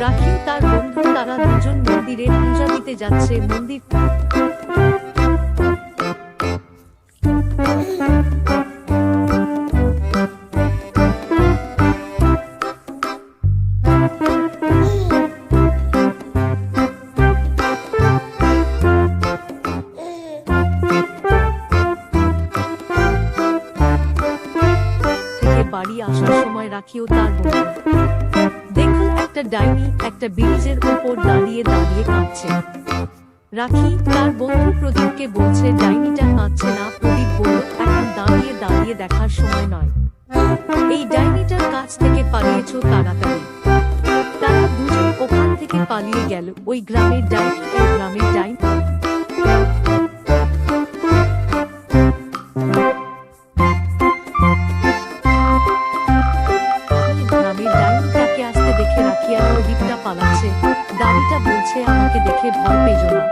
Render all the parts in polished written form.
রাখি ও তার বন্ধু তারা দুজন মন্দিরে পূজা দিতে যাচ্ছে। মন্দির বাড়ি আসার সময় রাখি ও তার বন্ধু দেখল একটা ডাইনি একটা ব্রিজের উপর দাঁড়িয়ে দাঁড়িয়ে কাঁদছে। রাখি তার বন্ধু প্রদীপকে বলছে ডাইনিটা কাঁদছে না। প্রদীপ বলল এখন দাঁড়িয়ে দাঁড়িয়ে দেখার সময় নয়, এই ডাইনিটার কাছ থেকে পালিয়েছো তাড়াতাড়ি। তারা দুজন ওখান থেকে পালিয়ে গেল। ওই গ্রামের ডাইনি ওই গ্রামের ডাইনি পালাচ্ছে। ডাইনিটা বলছে আমাকে দেখে ভয় পেজো না,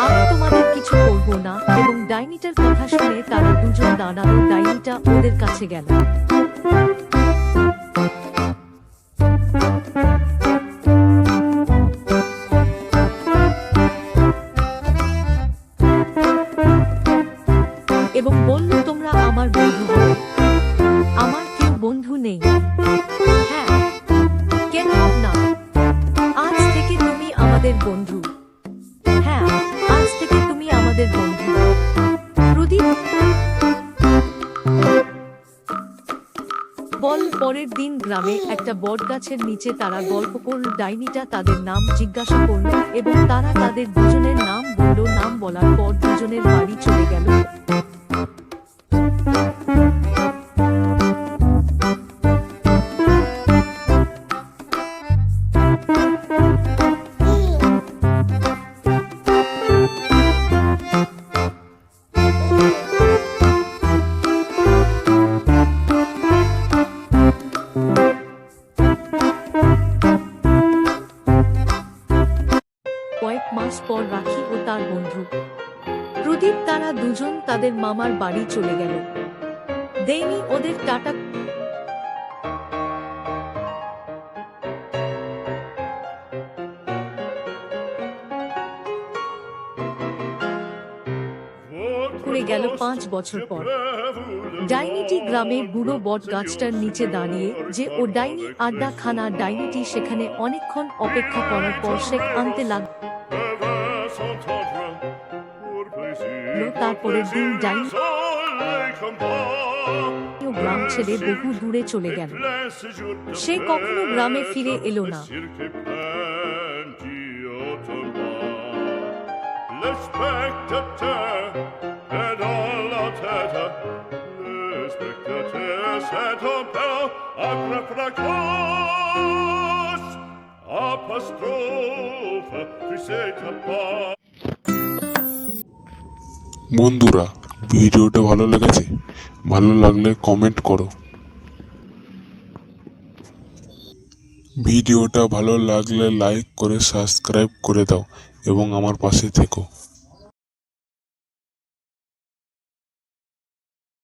আমি তোমাদের কিছু করবো না। এবং ডাইনিটার কথা শুনে তারা দুজন দাঁড়ালো। ডাইনিটা ওদের কাছে গেল। এবং বলল তোমরা আমার বন্ধু হবে। আমার কেউ বন্ধু নেই। হ্যাঁ, কেন না? আজ থেকে তুমি আমাদের বন্ধু। হ্যাঁ, আজ থেকে তুমি আমাদের বন্ধু। প্রদীপ বল। পরের দিন গ্রামে একটা বটগাছের নিচে তারা গল্প করল। ডাইনিটা তাদের নাম জিজ্ঞাসা করল এবং তারা তাদের দুজনের নাম বলল। নাম বলার পর দুজনের বাড়ি চলে গেল। কয়েক মাস পর রাখি ও তার বন্ধু প্রদীপ তারা দুজন তাদের মামার বাড়ি চলে গেল। দেয়নি ওদের টাটা করে গেল। 5 বছর পর ডাইনিটি গ্রামের বুড়ো বট গাছটার নিচে দাঁড়িয়ে যে ও ডাইনি আড্ডা খানা। ডাইনিটি সেখানে অনেকক্ষণ অপেক্ষা করার পর শেক আনতে লাগলো। তারপরের দিন ডাইনি গ্রাম ছেড়ে বহু দূরে চলে গেল। সে কখনো গ্রামে ফিরে এলো না। বন্ধুরা, ভিডিওটা ভালো লেগেছে? ভালো লাগলে কমেন্ট করো। ভিডিওটা ভালো লাগলে লাইক করে সাবস্ক্রাইব করে দাও এবং আমার পাশে থেকো।